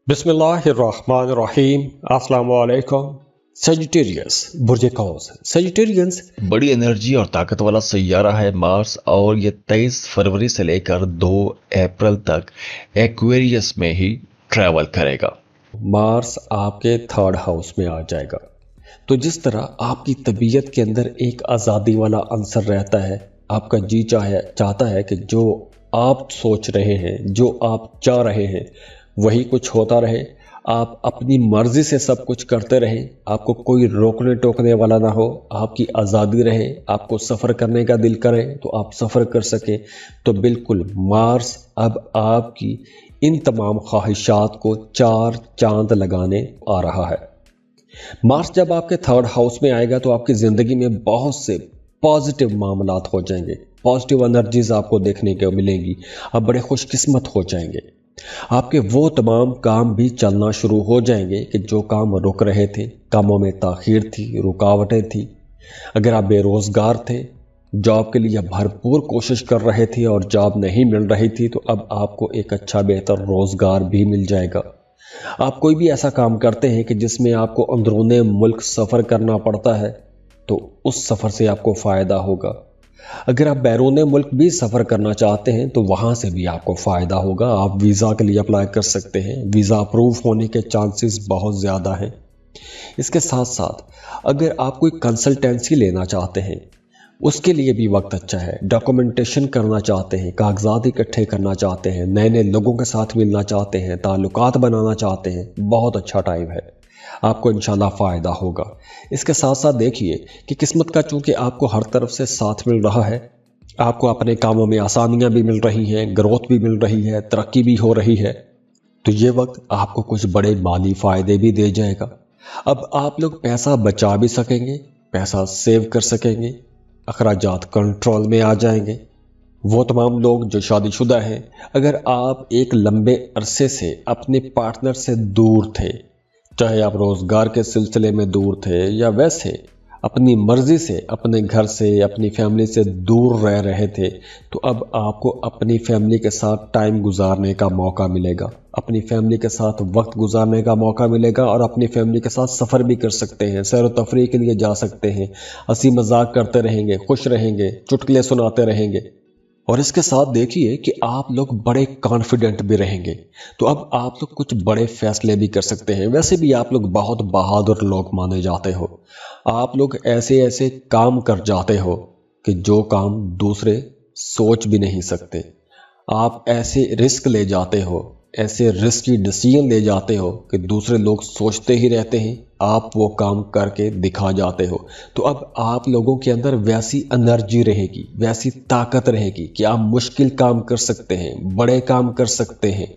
बिस्मिल्लाहिर्रहमानिर्रहीम अस्सलाम वालेकुम। सेजिटेरियस बुर्ज कौस सेजिटेरियंस बड़ी एनर्जी और ताकत वाला सैयारा है मार्स, और ये 23 फरवरी से लेकर 2 अप्रैल तक एक्वेरियस में ही ट्रैवल करेगा। मार्स आपके थर्ड हाउस में आ जाएगा। तो जिस तरह आपकी तबीयत के अंदर एक आज़ादी वाला अंसर रहता है, आपका जी चाहता है कि जो आप सोच रहे हैं, जो आप चाह रहे हैं वही कुछ होता रहे, आप अपनी मर्जी से सब कुछ करते रहें, आपको कोई रोकने टोकने वाला ना हो, आपकी आज़ादी रहे, आपको सफ़र करने का दिल करे तो आप सफ़र कर सकें। तो बिल्कुल मार्स अब आपकी इन तमाम ख्वाहिशात को 4 चांद लगाने आ रहा है। मार्स जब आपके थर्ड हाउस में आएगा तो आपकी ज़िंदगी में बहुत से पॉजिटिव मामलात हो जाएंगे, पॉजिटिव एनर्जीज आपको देखने को मिलेंगी, आप बड़े खुशकिस्मत हो जाएंगे। आपके वो तमाम काम भी चलना शुरू हो जाएंगे कि जो काम रुक रहे थे, कामों में ताखीर थी, रुकावटें थी। अगर आप बेरोज़गार थे, जॉब के लिए भरपूर कोशिश कर रहे थे और जॉब नहीं मिल रही थी, तो अब आपको एक अच्छा बेहतर रोज़गार भी मिल जाएगा। आप कोई भी ऐसा काम करते हैं कि जिसमें आपको अंदरूने मुल्क सफ़र करना पड़ता है, तो उस सफ़र से आपको फ़ायदा होगा। अगर आप बैरून मुल्क भी सफ़र करना चाहते हैं तो वहाँ से भी आपको फ़ायदा होगा। आप वीज़ा के लिए अप्लाई कर सकते हैं, वीज़ा अप्रूव होने के चांसेस बहुत ज़्यादा हैं। इसके साथ साथ अगर आप कोई कंसल्टेंसी लेना चाहते हैं, उसके लिए भी वक्त अच्छा है। डॉक्यूमेंटेशन करना चाहते हैं, कागजात इकट्ठे करना चाहते हैं, नए नए लोगों के साथ मिलना चाहते हैं, ताल्लुकात बनाना चाहते हैं, बहुत अच्छा टाइम है, आपको इंशाल्लाह फ़ायदा होगा। इसके साथ साथ देखिए कि किस्मत का चूँकि आपको हर तरफ से साथ मिल रहा है, आपको अपने कामों में आसानियाँ भी मिल रही हैं, ग्रोथ भी मिल रही है, तरक्की भी हो रही है, तो ये वक्त आपको कुछ बड़े माली फ़ायदे भी दे जाएगा। अब आप लोग पैसा बचा भी सकेंगे, पैसा सेव कर सकेंगे, अखराजात कंट्रोल में आ जाएंगे। वो तमाम लोग जो शादीशुदा हैं, अगर आप एक लंबे अरसे से अपने पार्टनर से दूर थे, चाहे आप रोज़गार के सिलसिले में दूर थे या वैसे अपनी मर्ज़ी से अपने घर से, अपनी फैमिली से दूर रह रहे थे, तो अब आपको अपनी फैमिली के साथ टाइम गुजारने का मौका मिलेगा, अपनी फैमिली के साथ वक्त गुजारने का मौका मिलेगा और अपनी फैमिली के साथ सफ़र भी कर सकते हैं, सैर व तफरीह के लिए जा सकते हैं, हंसी मजाक करते रहेंगे, खुश रहेंगे, चुटकुले सुनाते रहेंगे। और इसके साथ देखिए कि आप लोग बड़े कॉन्फिडेंट भी रहेंगे, तो अब आप लोग कुछ बड़े फैसले भी कर सकते हैं। वैसे भी आप लोग बहुत बहादुर लोग माने जाते हो, आप लोग ऐसे ऐसे काम कर जाते हो कि जो काम दूसरे सोच भी नहीं सकते। आप ऐसे रिस्क ले जाते हो, ऐसे रिस्की डिसीजन ले जाते हो कि दूसरे लोग सोचते ही रहते हैं, आप वो काम करके दिखा जाते हो। तो अब आप लोगों के अंदर वैसी एनर्जी रहेगी, वैसी ताकत रहेगी कि आप मुश्किल काम कर सकते हैं, बड़े काम कर सकते हैं।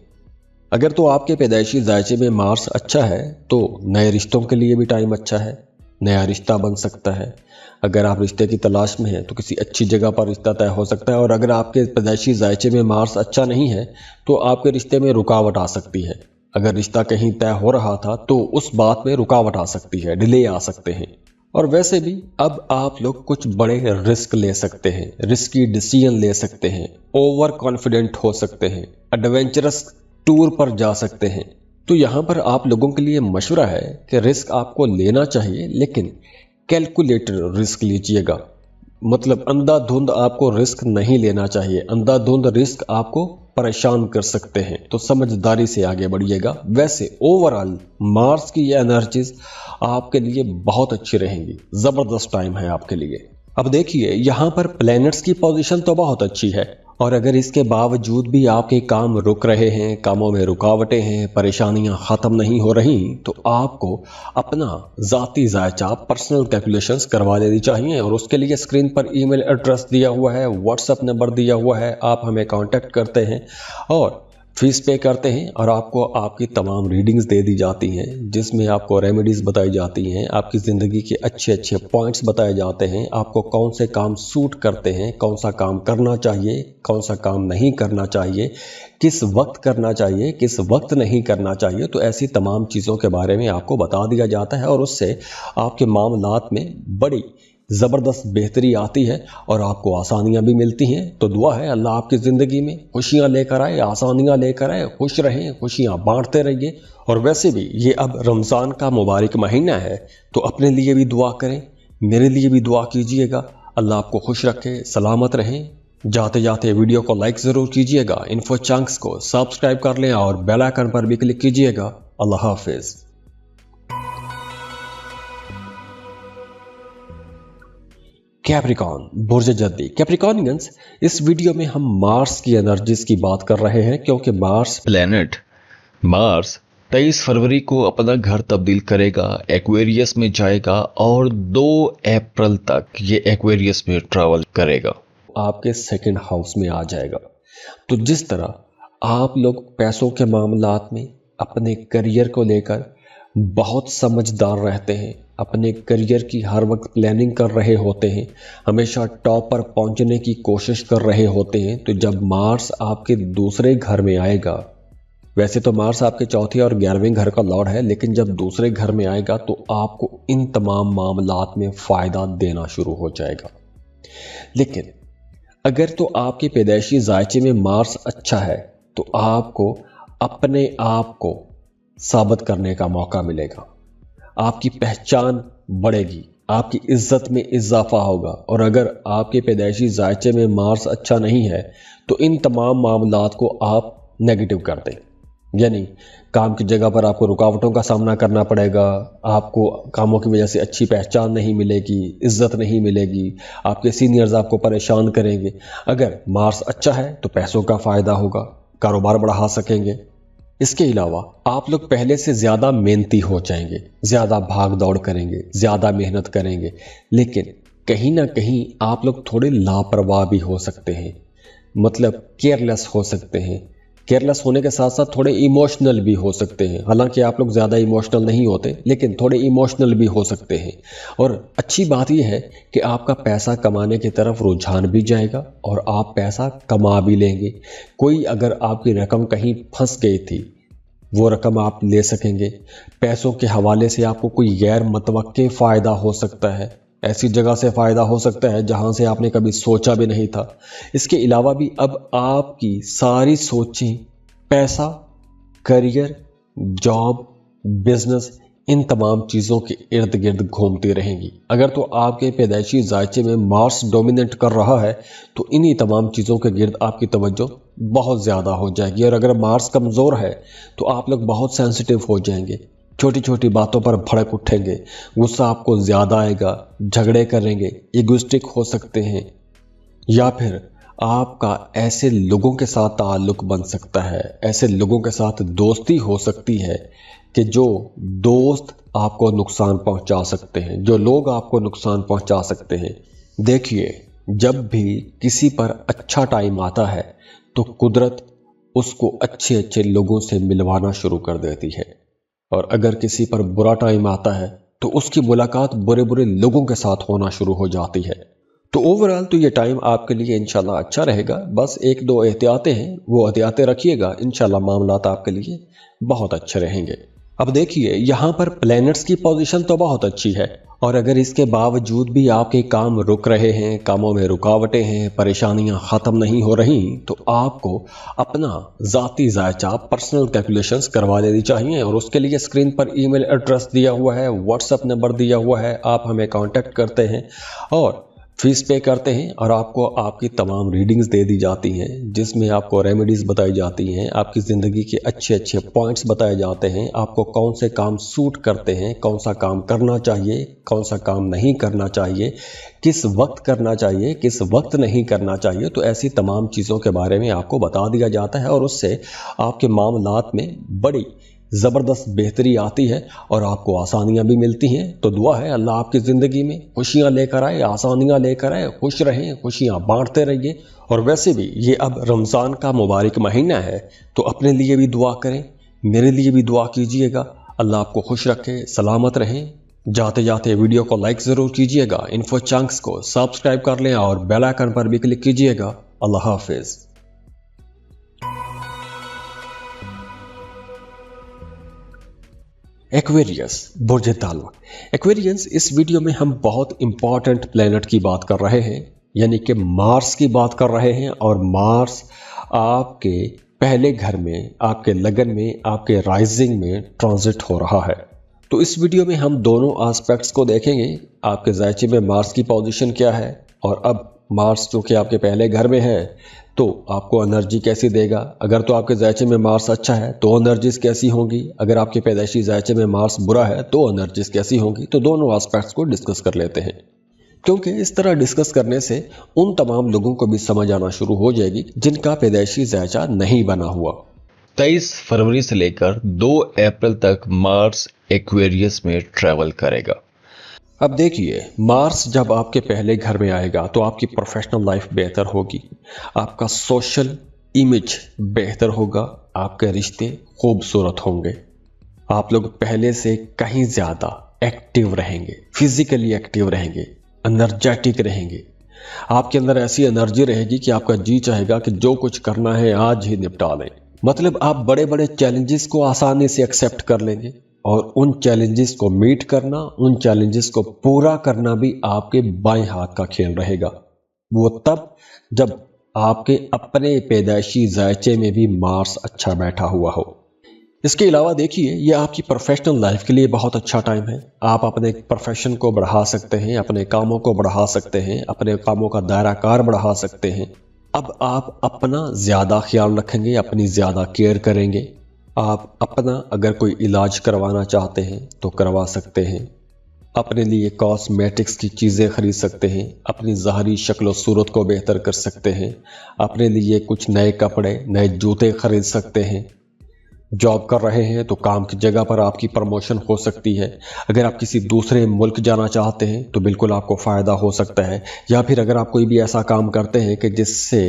अगर तो आपके पैदाइशी जायचे में मार्स अच्छा है तो नए रिश्तों के लिए भी टाइम अच्छा है, नया रिश्ता बन सकता है। अगर आप रिश्ते की तलाश में हैं तो किसी अच्छी जगह पर रिश्ता तय हो सकता है। और अगर आपके पैदाइशी जायचे में मार्स अच्छा नहीं है तो आपके रिश्ते में रुकावट आ सकती है। अगर रिश्ता कहीं तय हो रहा था तो उस बात में रुकावट आ सकती है, डिले आ सकते हैं। और वैसे भी अब आप लोग कुछ बड़े रिस्क ले सकते हैं, रिस्की डिसीजन ले सकते हैं, ओवर कॉन्फिडेंट हो सकते हैं, एडवेंचरस टूर पर जा सकते हैं। तो यहाँ पर आप लोगों के लिए मशवरा है कि रिस्क आपको लेना चाहिए, लेकिन कैलकुलेटेड रिस्क लीजिएगा। मतलब अंधाधुंध आपको रिस्क नहीं लेना चाहिए, अंधाधुंध रिस्क आपको परेशान कर सकते हैं, तो समझदारी से आगे बढ़िएगा। वैसे ओवरऑल मार्स की ये एनर्जीज आपके लिए बहुत अच्छी रहेंगी, ज़बरदस्त टाइम है आपके लिए। अब देखिए यहाँ पर प्लैनेट्स की पोजीशन तो बहुत अच्छी है, और अगर इसके बावजूद भी आपके काम रुक रहे हैं, कामों में रुकावटें हैं, परेशानियां ख़त्म नहीं हो रही, तो आपको अपना ज़ाती जायचा पर्सनल कैलकुलेशंस करवा लेनी चाहिए। और उसके लिए स्क्रीन पर ईमेल एड्रेस दिया हुआ है, व्हाट्सएप नंबर दिया हुआ है, आप हमें कांटेक्ट करते हैं और फीस पे करते हैं, और आपको आपकी तमाम रीडिंग्स दे दी जाती हैं, जिसमें आपको रेमेडीज़ बताई जाती हैं, आपकी ज़िंदगी के अच्छे अच्छे पॉइंट्स बताए जाते हैं, आपको कौन से काम सूट करते हैं, कौन सा काम करना चाहिए, कौन सा काम नहीं करना चाहिए, किस वक्त करना चाहिए, किस वक्त नहीं करना चाहिए। तो ऐसी तमाम चीज़ों के बारे में आपको बता दिया जाता है और उससे आपके मामलात में बड़ी ज़बरदस्त बेहतरी आती है और आपको आसानियाँ भी मिलती हैं। तो दुआ है अल्लाह आपकी ज़िंदगी में खुशियाँ लेकर आए, आसानियाँ लेकर आए, खुश रहें, खुशियाँ बांटते रहिए। और वैसे भी ये अब रमज़ान का मुबारक महीना है, तो अपने लिए भी दुआ करें, मेरे लिए भी दुआ कीजिएगा। अल्लाह आपको खुश रखे, सलामत रहें। जाते जाते वीडियो को लाइक ज़रूर कीजिएगा, इन्फो चंक्स को सब्सक्राइब कर लें और बेल आइकन पर भी क्लिक कीजिएगा। अल्लाह हाफिज़। कैप्रिकॉन बुर्ज जद्दी कैप्रिकॉनियंस, इस वीडियो में हम मार्स की एनर्जीज की बात कर रहे हैं, क्योंकि मार्स 23 फरवरी को अपना घर तब्दील करेगा, एक्वेरियस में जाएगा और 2 अप्रैल तक ये एक्वेरियस में ट्रैवल करेगा, आपके सेकंड हाउस में आ जाएगा। तो जिस तरह आप लोग पैसों के मामलात में अपने करियर को लेकर बहुत समझदार रहते हैं, अपने करियर की हर वक्त प्लानिंग कर रहे होते हैं, हमेशा टॉप पर पहुंचने की कोशिश कर रहे होते हैं, तो जब मार्स आपके दूसरे घर में आएगा, वैसे तो मार्स आपके चौथे और 11वें घर का लॉर्ड है, लेकिन जब दूसरे घर में आएगा तो आपको इन तमाम मामलात में फ़ायदा देना शुरू हो जाएगा। लेकिन अगर तो आपके पैदाइशी जायचे में मार्स अच्छा है तो आपको अपने आप को साबित करने का मौका मिलेगा, आपकी पहचान बढ़ेगी, आपकी इज्जत में इजाफा होगा। और अगर आपके पैदाइशी जायचे में मार्स अच्छा नहीं है तो इन तमाम मामलात को आप नेगेटिव कर दें, यानी काम की जगह पर आपको रुकावटों का सामना करना पड़ेगा, आपको कामों की वजह से अच्छी पहचान नहीं मिलेगी, इज्जत नहीं मिलेगी, आपके सीनियर्स आपको परेशान करेंगे। अगर मार्स अच्छा है तो पैसों का फ़ायदा होगा, कारोबार बढ़ा सकेंगे। इसके अलावा आप लोग पहले से ज़्यादा मेहनती हो जाएंगे, ज़्यादा भाग दौड़ करेंगे, ज़्यादा मेहनत करेंगे, लेकिन कहीं ना कहीं आप लोग थोड़े लापरवाह भी हो सकते हैं, मतलब केयरलेस हो सकते हैं। केयरलेस होने के साथ साथ थोड़े इमोशनल भी हो सकते हैं। हालांकि आप लोग ज़्यादा इमोशनल नहीं होते, लेकिन थोड़े इमोशनल भी हो सकते हैं। और अच्छी बात यह है कि आपका पैसा कमाने की तरफ रुझान भी जाएगा और आप पैसा कमा भी लेंगे। कोई अगर आपकी रकम कहीं फंस गई थी, वो रकम आप ले सकेंगे। पैसों के हवाले से आपको कोई गैर मुतवक्के फ़ायदा हो सकता है, ऐसी जगह से फ़ायदा हो सकता है जहां से आपने कभी सोचा भी नहीं था। इसके अलावा भी अब आपकी सारी सोचें पैसा, करियर, जॉब, बिजनेस, इन तमाम चीज़ों के इर्द गिर्द घूमती रहेंगी। अगर तो आपके पैदाइशी जायचे में मार्स डोमिनेट कर रहा है तो इन्हीं तमाम चीज़ों के गिर्द आपकी तवज्जो बहुत ज़्यादा हो जाएगी। और अगर मार्स कमज़ोर है तो आप लोग बहुत सेंसिटिव हो जाएंगे, छोटी छोटी बातों पर भड़क उठेंगे, गुस्सा आपको ज़्यादा आएगा, झगड़े करेंगे, इगोइस्टिक हो सकते हैं, या फिर आपका ऐसे लोगों के साथ ताल्लुक बन सकता है, ऐसे लोगों के साथ दोस्ती हो सकती है कि जो दोस्त आपको नुकसान पहुंचा सकते हैं, जो लोग आपको नुकसान पहुंचा सकते हैं। देखिए, जब भी किसी पर अच्छा टाइम आता है तो कुदरत उसको अच्छे अच्छे लोगों से मिलवाना शुरू कर देती है, और अगर किसी पर बुरा टाइम आता है तो उसकी मुलाकात बुरे बुरे लोगों के साथ होना शुरू हो जाती है। तो ओवरऑल तो ये टाइम आपके लिए इंशाल्लाह अच्छा रहेगा। बस 1-2 एहतियातें हैं, वो एहतियातें रखिएगा, इंशाल्लाह मामलात आपके लिए बहुत अच्छे रहेंगे। अब देखिए, यहाँ पर प्लैनेट्स की पोजीशन तो बहुत अच्छी है, और अगर इसके बावजूद भी आपके काम रुक रहे हैं, कामों में रुकावटें हैं, परेशानियां ख़त्म नहीं हो रही, तो आपको अपना ज़ाती जायचा पर्सनल कैलकुलेशंस करवा लेनी चाहिए। और उसके लिए स्क्रीन पर ईमेल एड्रेस दिया हुआ है, व्हाट्सएप नंबर दिया हुआ है, आप हमें कांटेक्ट करते हैं और फीस पे करते हैं, और आपको आपकी तमाम रीडिंग्स दे दी जाती हैं, जिसमें आपको रेमेडीज़ बताई जाती हैं, आपकी ज़िंदगी के अच्छे अच्छे पॉइंट्स बताए जाते हैं, आपको कौन से काम सूट करते हैं, कौन सा काम करना चाहिए, कौन सा काम नहीं करना चाहिए, किस वक्त करना चाहिए, किस वक्त नहीं करना चाहिए। तो ऐसी तमाम चीज़ों के बारे में आपको बता दिया जाता है, और उससे आपके मामलात में बड़ी ज़बरदस्त बेहतरी आती है और आपको आसानियाँ भी मिलती हैं। तो दुआ है अल्लाह आपकी ज़िंदगी में खुशियाँ लेकर आए, आसानियाँ लेकर आए, खुश रहें, खुशियाँ बांटते रहिए। और वैसे भी ये अब रमज़ान का मुबारक महीना है, तो अपने लिए भी दुआ करें, मेरे लिए भी दुआ कीजिएगा। अल्लाह आपको खुश रखे, सलामत रहें। जाते जाते वीडियो को लाइक ज़रूर कीजिएगा, इन्फो चंक्स को सब्सक्राइब कर लें और बेल आइकन पर भी क्लिक कीजिएगा। अल्लाह हाफिज़। एक्वेरियस बुर्ज तालुक। एक्वेरियस, इस वीडियो में हम बहुत इंपॉर्टेंट प्लेनेट की बात कर रहे हैं, यानी कि मार्स की बात कर रहे हैं। और मार्स आपके पहले घर में, आपके लगन में, आपके राइजिंग में ट्रांजिट हो रहा है। तो इस वीडियो में हम दोनों एस्पेक्ट्स को देखेंगे। आपके जायचे में मार्स की पोजीशन क्या है, और अब मार्स जो कि आपके पहले घर में है तो आपको एनर्जी कैसी देगा। अगर तो आपके जायचे में मार्स अच्छा है तो एनर्जीज कैसी होंगी, अगर आपके पैदाइशी जायचे में मार्स बुरा है तो एनर्जीज कैसी होंगी। तो दोनों एस्पेक्ट्स को डिस्कस कर लेते हैं, क्योंकि इस तरह डिस्कस करने से उन तमाम लोगों को भी समझ आना शुरू हो जाएगी जिनका पैदाइशी जायचा नहीं बना हुआ। 23 फरवरी से लेकर 2 अप्रैल तक मार्स एक्वेरियस में ट्रैवल करेगा। अब देखिए, मार्स जब आपके पहले घर में आएगा तो आपकी प्रोफेशनल लाइफ बेहतर होगी, आपका सोशल इमेज बेहतर होगा, आपके रिश्ते खूबसूरत होंगे, आप लोग पहले से कहीं ज़्यादा एक्टिव रहेंगे, फिजिकली एक्टिव रहेंगे, एनर्जेटिक रहेंगे। आपके अंदर ऐसी एनर्जी रहेगी कि आपका जी चाहेगा कि जो कुछ करना है आज ही निपटा लें। मतलब आप बड़े बड़े चैलेंजेस को आसानी से एक्सेप्ट कर लेंगे, और उन चैलेंजेस को मीट करना, उन चैलेंजेस को पूरा करना भी आपके बाएं हाथ का खेल रहेगा। वो तब जब आपके अपने पैदाइशी जायचे में भी मार्स अच्छा बैठा हुआ हो। इसके अलावा देखिए, ये आपकी प्रोफेशनल लाइफ के लिए बहुत अच्छा टाइम है। आप अपने प्रोफेशन को बढ़ा सकते हैं, अपने कामों को बढ़ा सकते हैं, अपने कामों का दायरा कार बढ़ा सकते हैं। अब आप अपना ज़्यादा ख्याल रखेंगे, अपनी ज़्यादा केयर करेंगे। आप अपना अगर कोई इलाज करवाना चाहते हैं तो करवा सकते हैं, अपने लिए कॉस्मेटिक्स की चीज़ें खरीद सकते हैं, अपनी ज़ाहरी शक्ल और सूरत को बेहतर कर सकते हैं, अपने लिए कुछ नए कपड़े, नए जूते खरीद सकते हैं। जॉब कर रहे हैं तो काम की जगह पर आपकी प्रमोशन हो सकती है। अगर आप किसी दूसरे मुल्क जाना चाहते हैं तो बिल्कुल आपको फ़ायदा हो सकता है। या फिर अगर आप कोई भी ऐसा काम करते हैं कि जिससे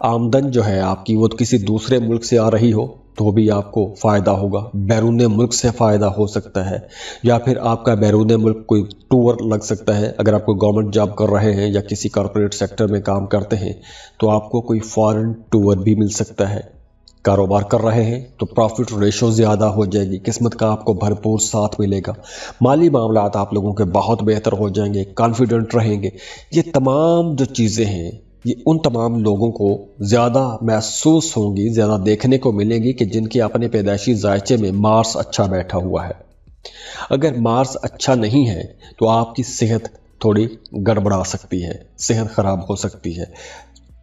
आमदन जो है आपकी वो किसी दूसरे मुल्क से आ रही हो तो भी आपको फ़ायदा होगा, बैरून मुल्क से फ़ायदा हो सकता है। या फिर आपका बैरून मुल्क कोई टूर लग सकता है। अगर आप कोई गवर्नमेंट जॉब कर रहे हैं या किसी कॉरपोरेट सेक्टर में काम करते हैं तो आपको कोई फॉरेन टूर भी मिल सकता है। कारोबार कर रहे हैं तो प्रॉफिट रेशो ज़्यादा हो जाएगी, किस्मत का आपको भरपूर साथ मिलेगा, माली मामलात आप लोगों के बहुत बेहतर हो जाएंगे, कॉन्फिडेंट रहेंगे। ये तमाम जो चीज़ें हैं ये उन तमाम लोगों को ज़्यादा महसूस होंगी, ज़्यादा देखने को मिलेंगी कि जिनके अपने पैदाइशी जायचे में मार्स अच्छा बैठा हुआ है। अगर मार्स अच्छा नहीं है तो आपकी सेहत थोड़ी गड़बड़ा सकती है, सेहत ख़राब हो सकती है।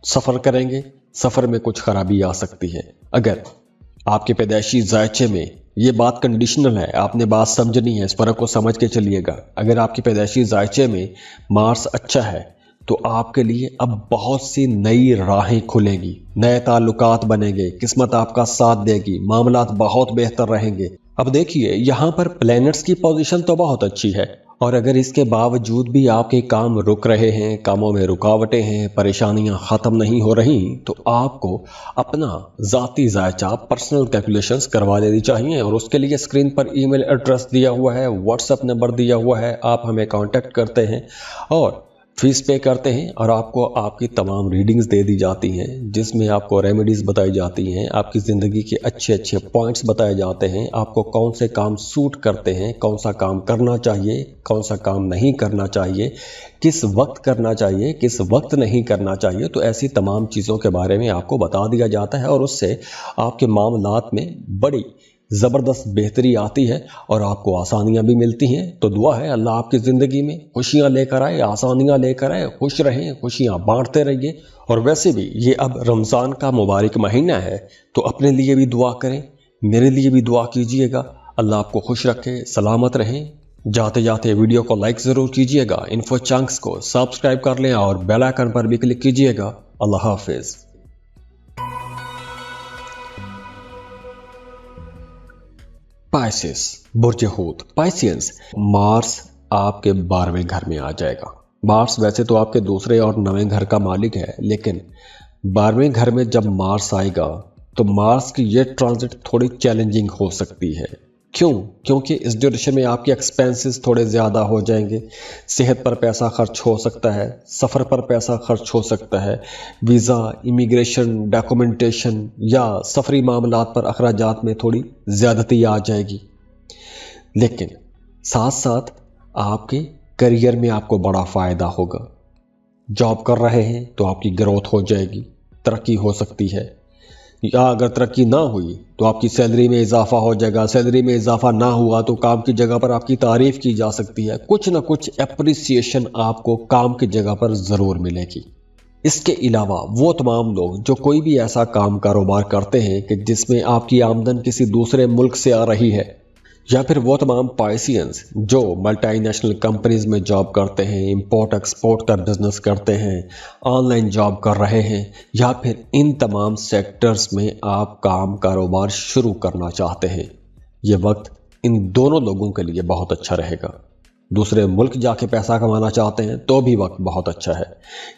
सफ़र करेंगे, सफ़र में कुछ खराबी आ सकती है। अगर आपके पैदाइशी जायचे में, ये बात कंडीशनल है, आपने बात समझनी है, इस फ़र्क को समझ के चलिएगा। अगर आपके पैदाइशी जायचे में मार्स अच्छा है तो आपके लिए अब बहुत सी नई राहें खुलेंगी, नए ताल्लुकात बनेंगे, किस्मत आपका साथ देगी, मामलात बहुत बेहतर रहेंगे। अब देखिए, यहाँ पर प्लैनेट्स की पोजीशन तो बहुत अच्छी है, और अगर इसके बावजूद भी आपके काम रुक रहे हैं, कामों में रुकावटें हैं, परेशानियां ख़त्म नहीं हो रही, तो आपको अपना ज़ाती जायचा पर्सनल कैलकुलेशंस करवा लेनी चाहिए। और उसके लिए स्क्रीन पर ईमेल एड्रेस दिया हुआ है, व्हाट्सएप नंबर दिया हुआ है, आप हमें कांटेक्ट करते हैं और फीस पे करते हैं, और आपको आपकी तमाम रीडिंग्स दे दी जाती हैं जिसमें आपको रेमेडीज़ बताई जाती हैं, आपकी ज़िंदगी के अच्छे अच्छे पॉइंट्स बताए जाते हैं, आपको कौन से काम सूट करते हैं, कौन सा काम करना चाहिए, कौन सा काम नहीं करना चाहिए, किस वक्त करना चाहिए, किस वक्त नहीं करना चाहिए। तो ऐसी तमाम चीज़ों के बारे में आपको बता दिया जाता है, और उससे आपके मामलात में बड़ी ज़बरदस्त बेहतरी आती है और आपको आसानियाँ भी मिलती हैं। तो दुआ है अल्लाह आपकी ज़िंदगी में खुशियाँ लेकर आए, आसानियाँ लेकर आए, खुश रहें, खुशियाँ बांटते रहिए। और वैसे भी ये अब रमज़ान का मुबारक महीना है तो अपने लिए भी दुआ करें, मेरे लिए भी दुआ कीजिएगा। अल्लाह आपको खुश रखे, सलामत रहें। जाते जाते वीडियो को लाइक ज़रूर कीजिएगा, इन्फो चंक्स को सब्सक्राइब कर लें और बेल आइकन पर भी क्लिक कीजिएगा। अल्लाह हाफिज़। पाइसेस बुर्ज हूत, पाइसियंस, मार्स आपके 12वें घर में आ जाएगा। मार्स वैसे तो आपके दूसरे और 9वें घर का मालिक है, लेकिन 12वें घर में जब मार्स आएगा तो मार्स की ये ट्रांजिट थोड़ी चैलेंजिंग हो सकती है। क्यों? क्योंकि इस ड्यूरेशन में आपके एक्सपेंसेस थोड़े ज़्यादा हो जाएंगे, सेहत पर पैसा खर्च हो सकता है, सफ़र पर पैसा खर्च हो सकता है, वीज़ा, इमिग्रेशन, डॉक्यूमेंटेशन या सफरी मामलात पर अखराजात में थोड़ी ज़्यादती आ जाएगी। लेकिन साथ साथ आपके करियर में आपको बड़ा फ़ायदा होगा। जॉब कर रहे हैं तो आपकी ग्रोथ हो जाएगी, तरक्की हो सकती है, या अगर तरक्की ना हुई तो आपकी सैलरी में इजाफा हो जाएगा। सैलरी में इजाफा ना हुआ तो काम की जगह पर आपकी तारीफ़ की जा सकती है। कुछ ना कुछ एप्रिसिएशन आपको काम की जगह पर ज़रूर मिलेगी। इसके अलावा वो तमाम लोग जो कोई भी ऐसा काम कारोबार करते हैं कि जिसमें आपकी आमदन किसी दूसरे मुल्क से आ रही है, या फिर वो तमाम पाइसियंस जो मल्टीनेशनल कंपनीज में जॉब करते हैं, इंपोर्ट एक्सपोर्ट का बिजनेस करते हैं, ऑनलाइन जॉब कर रहे हैं, या फिर इन तमाम सेक्टर्स में आप काम कारोबार शुरू करना चाहते हैं, ये वक्त इन दोनों लोगों के लिए बहुत अच्छा रहेगा। दूसरे मुल्क जाके पैसा कमाना चाहते हैं तो भी वक्त बहुत अच्छा है।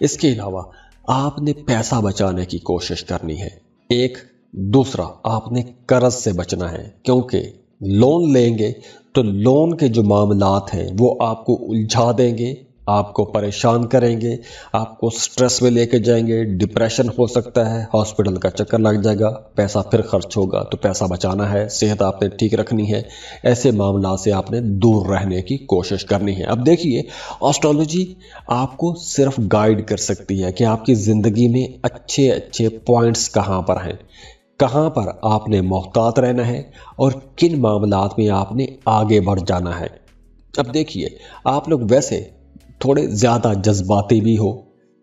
इसके अलावा आपने पैसा बचाने की कोशिश करनी है। एक दूसरा, आपने कर्ज से बचना है, क्योंकि लोन लेंगे तो लोन के जो मामलात हैं वो आपको उलझा देंगे, आपको परेशान करेंगे, आपको स्ट्रेस में लेके जाएंगे, डिप्रेशन हो सकता है, हॉस्पिटल का चक्कर लग जाएगा, पैसा फिर खर्च होगा। तो पैसा बचाना है, सेहत आपने ठीक रखनी है, ऐसे मामला से आपने दूर रहने की कोशिश करनी है। अब देखिए, एस्ट्रोलॉजी आपको सिर्फ गाइड कर सकती है कि आपकी ज़िंदगी में अच्छे अच्छे पॉइंट्स कहाँ पर हैं, कहाँ पर आपने मोहतात रहना है और किन मामलात में आपने आगे बढ़ जाना है। अब देखिए, आप लोग वैसे थोड़े ज़्यादा जज्बाती भी हो,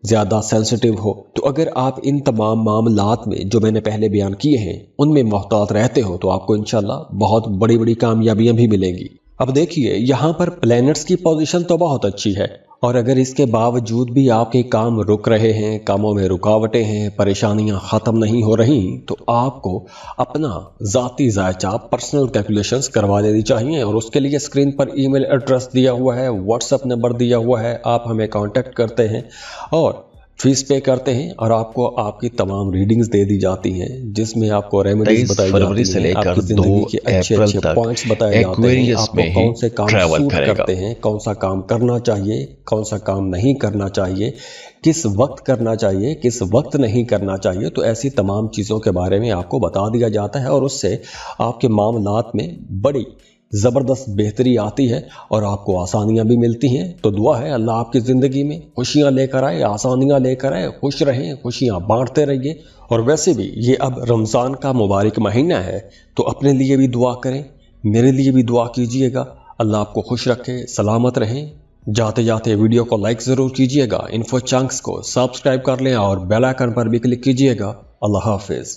ज़्यादा सेंसिटिव हो, तो अगर आप इन तमाम मामलात में जो मैंने पहले बयान किए हैं उनमें मोहतात रहते हो तो आपको इंशाल्लाह बहुत बड़ी बड़ी कामयाबियां भी मिलेंगी। अब देखिए, यहाँ पर प्लैनेट्स की पोजीशन तो बहुत अच्छी है, और अगर इसके बावजूद भी आपके काम रुक रहे हैं, कामों में रुकावटें हैं, परेशानियां ख़त्म नहीं हो रही, तो आपको अपना ज़ाती जायचा पर्सनल कैलकुलेशंस करवा लेनी चाहिए। और उसके लिए स्क्रीन पर ईमेल एड्रेस दिया हुआ है, व्हाट्सएप नंबर दिया हुआ है, आप हमें कांटेक्ट करते हैं और फीस पे करते हैं और आपको आपकी तमाम रीडिंग्स दे दी जाती हैं, जिसमें आपको रेमेडीज बताई फरवरी जाती से हैं, लेकर आपकी जिंदगी के 2 अच्छे अप्रैल अच्छे तक पॉइंट्स बताए जाते हैं, एक्वेरियस आपको में ही कौन से काम ट्रैवल सूट करेगा। करते हैं, कौन सा काम करना चाहिए, कौन सा काम नहीं करना चाहिए, किस वक्त करना चाहिए, किस वक्त नहीं करना चाहिए। तो ऐसी तमाम चीज़ों के बारे में आपको बता दिया जाता है और उससे आपके मामलात में बड़ी ज़बरदस्त बेहतरी आती है और आपको आसानियां भी मिलती हैं। तो दुआ है अल्लाह आपकी ज़िंदगी में खुशियां लेकर आए, आसानियां लेकर आए, खुश रहें, खुशियां बांटते रहिए। और वैसे भी ये अब रमज़ान का मुबारक महीना है, तो अपने लिए भी दुआ करें, मेरे लिए भी दुआ कीजिएगा। अल्लाह आपको खुश रखे, सलामत रहें। जाते जाते वीडियो को लाइक ज़रूर कीजिएगा, इन्फो चंक्स को सब्सक्राइब कर लें और बेल आइकन पर भी क्लिक कीजिएगा। अल्लाह हाफिज़।